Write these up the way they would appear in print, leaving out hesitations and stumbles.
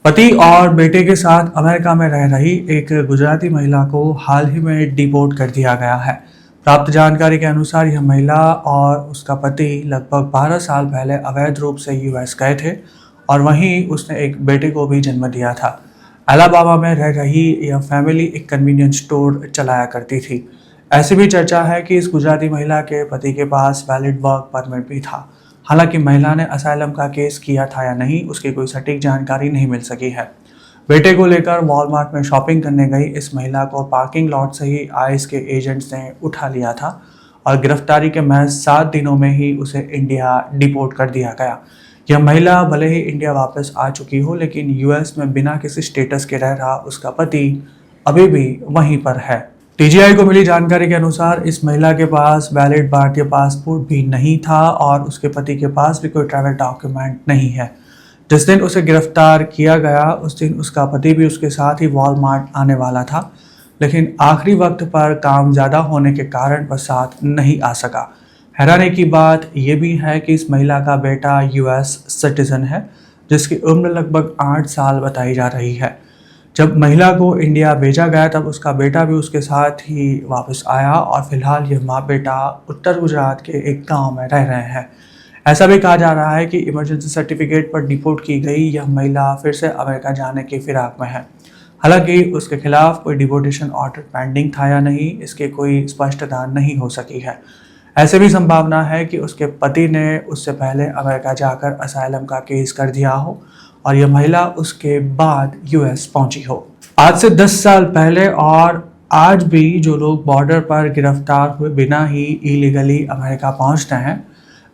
पति और बेटे के साथ अमेरिका में रह रही एक गुजराती महिला को हाल ही में डिपोर्ट कर दिया गया है। प्राप्त जानकारी के अनुसार यह महिला और उसका पति लगभग 12 साल पहले अवैध रूप से यूएस गए थे और वहीं उसने एक बेटे को भी जन्म दिया था। अलाबामा में रह रही यह फैमिली एक कन्वीनियंस स्टोर चलाया करती थी। ऐसी भी चर्चा है कि इस गुजराती महिला के पति के पास वैलिड वर्क परमिट भी था। हालांकि महिला ने असाइलम का केस किया था या नहीं, उसकी कोई सटीक जानकारी नहीं मिल सकी है। बेटे को लेकर वॉलमार्ट में शॉपिंग करने गई इस महिला को पार्किंग लॉट से ही आईस के एजेंट्स ने उठा लिया था और गिरफ्तारी के महज 7 दिनों में ही उसे इंडिया डिपोर्ट कर दिया गया। यह महिला भले ही इंडिया वापस आ चुकी हो, लेकिन यूएस में बिना किसी स्टेटस के रह रहा उसका पति अभी भी वहीं पर है। टीजीआई को मिली जानकारी के अनुसार इस महिला के पास वैलिड भारतीय पासपोर्ट भी नहीं था और उसके पति के पास भी कोई ट्रैवल डॉक्यूमेंट नहीं है। जिस दिन उसे गिरफ्तार किया गया उस दिन उसका पति भी उसके साथ ही वॉलमार्ट आने वाला था, लेकिन आखिरी वक्त पर काम ज़्यादा होने के कारण वह साथ नहीं आ सका। हैरानी की बात यह भी है कि इस महिला का बेटा यूएस सिटीजन है, जिसकी उम्र लगभग 8 साल बताई जा रही है। जब महिला को इंडिया भेजा गया तब उसका बेटा भी उसके साथ ही वापस आया और फिलहाल यह माँ बेटा उत्तर गुजरात के एक गांव में रह रहे हैं। ऐसा भी कहा जा रहा है कि इमरजेंसी सर्टिफिकेट पर डिपोर्ट की गई यह महिला फिर से अमेरिका जाने की फिराक में है। हालांकि उसके खिलाफ कोई डिपोर्टेशन ऑर्डर पेंडिंग था या नहीं, इसकी कोई स्पष्टता नहीं हो सकी है। ऐसे भी संभावना है कि उसके पति ने उससे पहले अमेरिका जाकर असाइलम का केस कर दिया हो और यह महिला उसके बाद यूएस पहुंची हो। आज से 10 साल पहले और आज भी जो लोग बॉर्डर पर गिरफ्तार हुए बिना ही इलीगली अमेरिका पहुंचते हैं,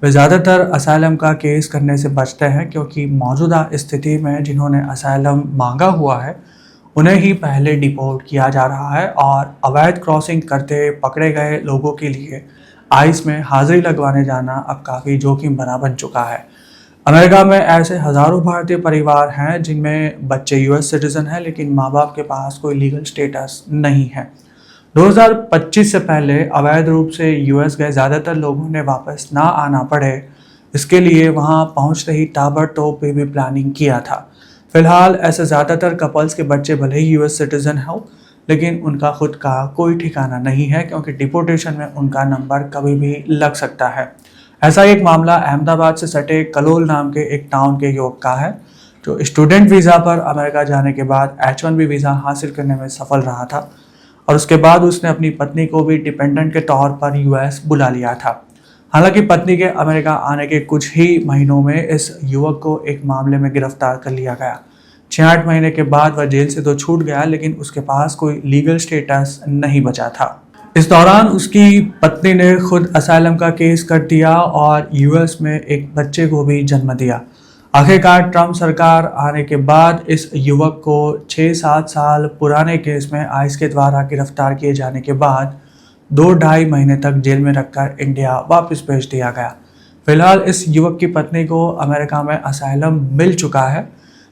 वे ज़्यादातर असाइलम का केस करने से बचते हैं, क्योंकि मौजूदा स्थिति में जिन्होंने असाइलम मांगा हुआ है उन्हें ही पहले डिपोर्ट किया जा रहा है और अवैध क्रॉसिंग करते पकड़े गए लोगों के लिए आइस में हाजिरी लगवाने जाना अब काफ़ी जोखिम भरा बन चुका है। अमेरिका में ऐसे हजारों भारतीय परिवार हैं जिनमें बच्चे यूएस सिटीजन हैं, लेकिन माँ बाप के पास कोई लीगल स्टेटस नहीं है। 2025 से पहले अवैध रूप से यूएस गए ज़्यादातर लोगों ने वापस ना आना पड़े, इसके लिए वहाँ पहुँचते ही ताबड़तोड़ बेबी प्लानिंग किया था। फिलहाल ऐसे ज़्यादातर कपल्स के बच्चे भले ही यूएस सिटीजन हो, लेकिन उनका खुद का कोई ठिकाना नहीं है, क्योंकि डिपोर्टेशन में उनका नंबर कभी भी लग सकता है। ऐसा एक मामला अहमदाबाद से सटे कलोल नाम के एक टाउन के युवक का है, जो स्टूडेंट वीज़ा पर अमेरिका जाने के बाद H1B वीज़ा हासिल करने में सफल रहा था और उसके बाद उसने अपनी पत्नी को भी डिपेंडेंट के तौर पर यूएस बुला लिया था। हालांकि पत्नी के अमेरिका आने के कुछ ही महीनों में इस युवक को एक मामले में गिरफ्तार कर लिया गया। 6-8 महीने के बाद वह जेल से तो छूट गया, लेकिन उसके पास कोई लीगल स्टेटस नहीं बचा था। इस दौरान उसकी पत्नी ने खुद असाइलम का केस कर दिया और यूएस में एक बच्चे को भी जन्म दिया। आखिरकार ट्रंप सरकार आने के बाद इस युवक को 6-7 साल पुराने केस में आइस के द्वारा गिरफ्तार किए जाने के बाद 2-2.5 महीने तक जेल में रखकर इंडिया वापस भेज दिया गया। फिलहाल इस युवक की पत्नी को अमेरिका में असाइलम मिल चुका है,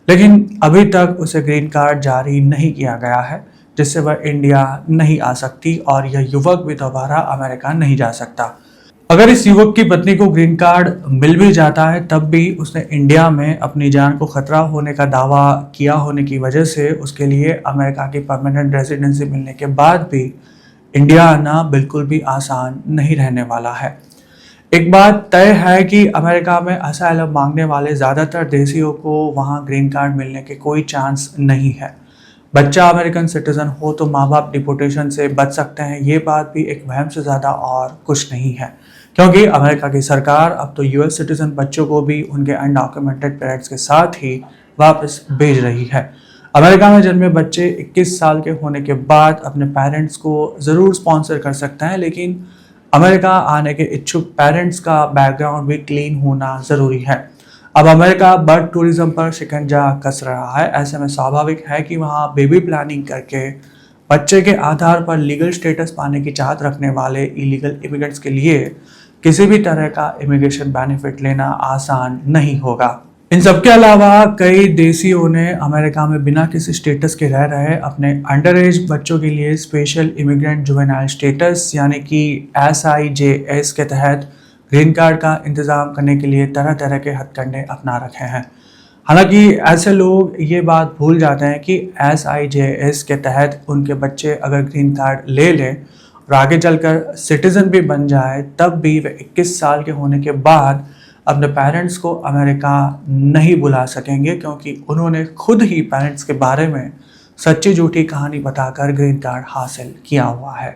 लेकिन अभी तक उसे ग्रीन कार्ड जारी नहीं किया गया है, जिससे वह इंडिया नहीं आ सकती और यह युवक भी दोबारा अमेरिका नहीं जा सकता। अगर इस युवक की पत्नी को ग्रीन कार्ड मिल भी जाता है तब भी उसने इंडिया में अपनी जान को खतरा होने का दावा किया होने की वजह से उसके लिए अमेरिका की परमानेंट रेजिडेंसी मिलने के बाद भी इंडिया आना बिल्कुल भी आसान नहीं रहने वाला है। एक बात तय है कि अमेरिका में असाइलम मांगने वाले ज़्यादातर देशियों को वहाँ ग्रीन कार्ड मिलने के कोई चांस नहीं है। बच्चा अमेरिकन सिटीजन हो तो माँ बाप डिपोर्टेशन से बच सकते हैं, ये बात भी एक वहम से ज़्यादा और कुछ नहीं है, क्योंकि अमेरिका की सरकार अब तो यूएस सिटीजन बच्चों को भी उनके अनडॉक्यूमेंटेड पेरेंट्स के साथ ही वापस भेज रही है। अमेरिका में जन्मे बच्चे 21 साल के होने के बाद अपने पेरेंट्स को ज़रूर स्पॉन्सर कर सकते हैं, लेकिन अमेरिका आने के इच्छुक पेरेंट्स का बैकग्राउंड भी क्लीन होना ज़रूरी है। अब अमेरिका बर्ड टूरिज्म पर शिकंजा कस रहा है। ऐसे में स्वाभाविक है कि वहाँ बेबी प्लानिंग करके बच्चे के आधार पर लीगल स्टेटस पाने की चाहत रखने वाले इलीगल इमिग्रेंट्स के लिए किसी भी तरह का इमिग्रेशन बेनिफिट लेना आसान नहीं होगा। इन सबके अलावा कई देशियों ने अमेरिका में बिना किसी स्टेटस के रह रहे अपने अंडर एज बच्चों के लिए स्पेशल इमिग्रेंट जुवेनाइल स्टेटस यानी कि SIJS के तहत ग्रीन कार्ड का इंतज़ाम करने के लिए तरह तरह के हथकंडे अपना रखे हैं। हालांकि ऐसे लोग ये बात भूल जाते हैं कि SIJS के तहत उनके बच्चे अगर ग्रीन कार्ड ले लें और आगे चलकर सिटीजन भी बन जाए, तब भी वे 21 साल के होने के बाद अपने पेरेंट्स को अमेरिका नहीं बुला सकेंगे, क्योंकि उन्होंने खुद ही पेरेंट्स के बारे में सच्ची झूठी कहानी बताकर ग्रीन कार्ड हासिल किया हुआ है।